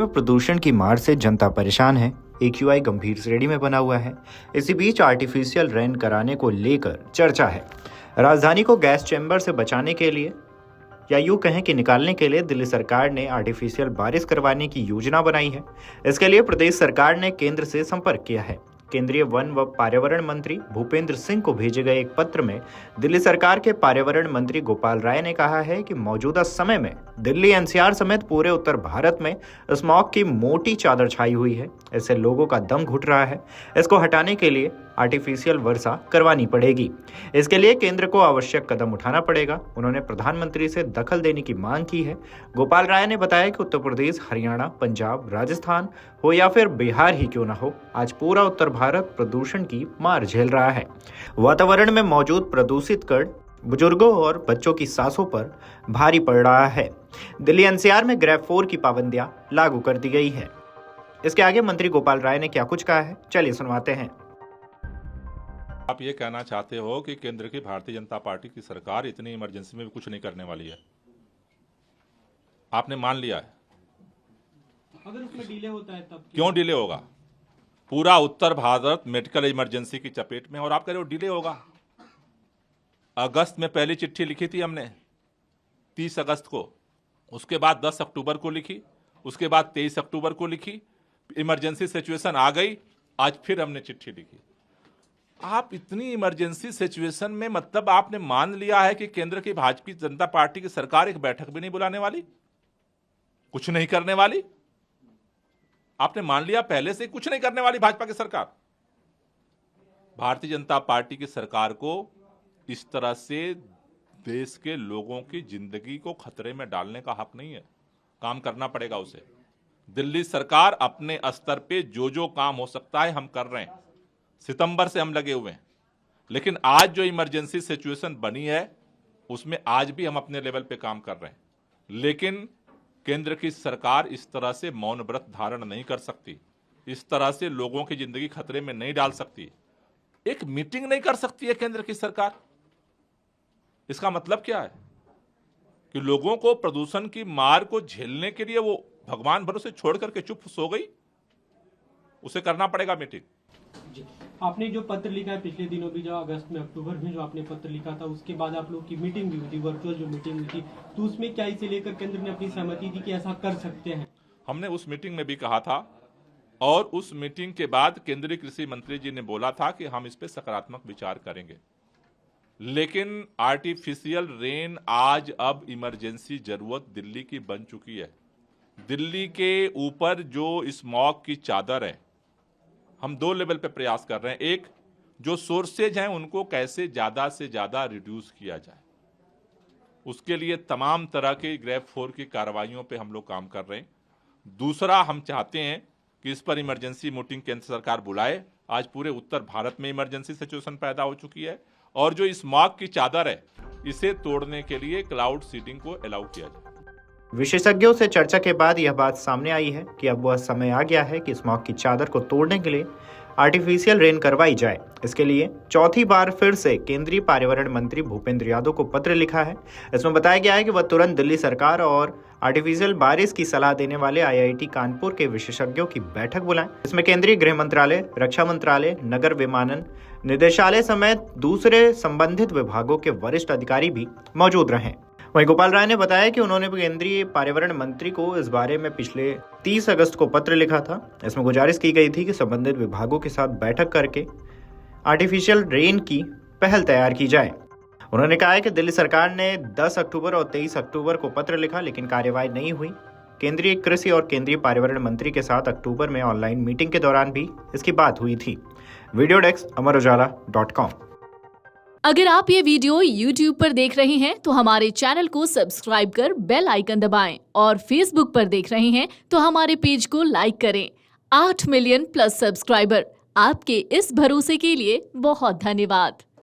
में प्रदूषण की मार से जनता परेशान है। AQI गंभीर श्रेणी में बना हुआ है। इसी बीच आर्टिफिशियल रेन कराने को लेकर चर्चा है। राजधानी को गैस चैम्बर से बचाने के लिए या यूं कहें कि निकालने के लिए दिल्ली सरकार ने आर्टिफिशियल बारिश करवाने की योजना बनाई है। इसके लिए प्रदेश सरकार ने केंद्र से संपर्क किया है। केंद्रीय वन व पर्यावरण मंत्री भूपेंद्र सिंह को भेजे गए एक पत्र में दिल्ली सरकार के पर्यावरण मंत्री गोपाल राय ने कहा है कि मौजूदा समय में दिल्ली NCR समेत पूरे उत्तर भारत में स्मॉग की मोटी चादर छाई हुई है। इससे लोगों का दम घुट रहा है। इसको हटाने के लिए आर्टिफिशियल वर्षा करवानी पड़ेगी। इसके लिए केंद्र को आवश्यक कदम उठाना पड़ेगा। उन्होंने प्रधानमंत्री से दखल देने की मांग की है। गोपाल राय ने बताया कि उत्तर प्रदेश, हरियाणा, पंजाब, राजस्थान हो या फिर बिहार ही क्यों ना हो, आज पूरा उत्तर भारत प्रदूषण की मार झेल रहा है। वातावरण में मौजूद प्रदूषित कण बुजुर्गों और बच्चों की सांसों पर भारी पड़ रहा है। दिल्ली NCR में ग्रेड 4 की पाबंदियां लागू कर दी गई है। इसके आगे मंत्री गोपाल राय ने क्या कुछ कहा है, चलिए सुनवाते हैं। आप ये कहना चाहते हो कि केंद्र की भारतीय जनता पार्टी की सरकार इतनी इमरजेंसी में भी कुछ नहीं करने वाली है? आपने मान लिया है। अगर उसमें डिले होता है तब क्यों डिले होगा? पूरा उत्तर भारत मेडिकल इमरजेंसी की चपेट में, और आप कह रहे हो डिले होगा। अगस्त में पहली चिट्ठी लिखी थी हमने 30 अगस्त को, उसके बाद 10 अक्टूबर को लिखी, उसके बाद 23 अक्टूबर को लिखी। इमरजेंसी सिचुएशन आ गई, आज फिर हमने चिट्ठी लिखी। आप इतनी इमरजेंसी सिचुएशन में, मतलब आपने मान लिया है कि केंद्र की भाजपा जनता पार्टी की सरकार एक बैठक भी नहीं बुलाने वाली, कुछ नहीं करने वाली। आपने मान लिया पहले से कुछ नहीं करने वाली भाजपा की सरकार। भारतीय जनता पार्टी की सरकार को इस तरह से देश के लोगों की जिंदगी को खतरे में डालने का हक नहीं है। काम करना पड़ेगा उसे। दिल्ली सरकार अपने स्तर पे जो जो काम हो सकता है हम कर रहे हैं। सितंबर से हम लगे हुए हैं, लेकिन आज जो इमरजेंसी सिचुएशन बनी है उसमें आज भी हम अपने लेवल पे काम कर रहे हैं। लेकिन केंद्र की सरकार इस तरह से मौन व्रत धारण नहीं कर सकती, इस तरह से लोगों की जिंदगी खतरे में नहीं डाल सकती। एक मीटिंग नहीं कर सकती है केंद्र की सरकार। इसका मतलब क्या है कि लोगों को प्रदूषण की मार को झेलने के लिए वो भगवान भरोसे छोड़ करके चुप सो गई। उसे करना पड़ेगा मीटिंग। जी, आपने जो पत्र लिखा है पिछले दिनों भी, जो अगस्त में, अक्टूबर में जो आपने पत्र लिखा था, उसके बाद आप लोग की मीटिंग भी हुई थी, वर्चुअल जो मीटिंग हुई थी, तो उसमें क्या इसे लेकर केंद्र ने अपनी सहमति दी कि ऐसा कर सकते हैं? हमने उस मीटिंग में भी कहा था, और उस मीटिंग के बाद केंद्रीय कृषि मंत्री जी ने बोला था कि हम इस पे सकारात्मक विचार करेंगे। लेकिन आर्टिफिशियल रेन आज अब इमरजेंसी जरूरत दिल्ली की बन चुकी है। दिल्ली के ऊपर जो स्मॉग की चादर है, हम 2 लेवल पे प्रयास कर रहे हैं। एक, जो सोर्सेज हैं उनको कैसे ज़्यादा से ज़्यादा रिड्यूस किया जाए, उसके लिए तमाम तरह के ग्रेड 4 की कार्रवाइयों पे हम लोग काम कर रहे हैं। दूसरा, हम चाहते हैं कि इस पर इमरजेंसी मीटिंग केंद्र सरकार बुलाए। आज पूरे उत्तर भारत में इमरजेंसी सिचुएशन पैदा हो चुकी है, और जो स्मॉग की चादर है इसे तोड़ने के लिए क्लाउड सीडिंग को अलाउ किया जाए। विशेषज्ञों से चर्चा के बाद यह बात सामने आई है कि अब वह समय आ गया है कि स्मॉग की चादर को तोड़ने के लिए आर्टिफिशियल रेन करवाई जाए। इसके लिए चौथी बार फिर से केंद्रीय पर्यावरण मंत्री भूपेंद्र यादव को पत्र लिखा है। इसमें बताया गया है कि वह तुरंत दिल्ली सरकार और आर्टिफिशियल बारिश की सलाह देने वाले IIT कानपुर के विशेषज्ञों की बैठक बुलाएं। इसमें केंद्रीय गृह मंत्रालय, रक्षा मंत्रालय, नगर विमानन निदेशालय समेत दूसरे संबंधित विभागों के वरिष्ठ अधिकारी भी मौजूद रहे। वहीं गोपाल राय ने बताया कि उन्होंने केंद्रीय पर्यावरण मंत्री को इस बारे में पिछले 30 अगस्त को पत्र लिखा था। इसमें गुजारिश की गई थी कि संबंधित विभागों के साथ बैठक करके आर्टिफिशियल रेन की पहल तैयार की जाए। उन्होंने कहा है कि दिल्ली सरकार ने 10 अक्टूबर और 23 अक्टूबर को पत्र लिखा, लेकिन कार्यवाही नहीं हुई। केंद्रीय कृषि और केंद्रीय पर्यावरण मंत्री के साथ अक्टूबर में ऑनलाइन मीटिंग के दौरान भी इसकी बात हुई थी। Video desk amarujala.com। अगर आप ये वीडियो YouTube पर देख रहे हैं तो हमारे चैनल को सब्सक्राइब कर बेल आइकन दबाएं, और Facebook पर देख रहे हैं तो हमारे पेज को लाइक करें। 8 मिलियन प्लस सब्सक्राइबर, आपके इस भरोसे के लिए बहुत धन्यवाद।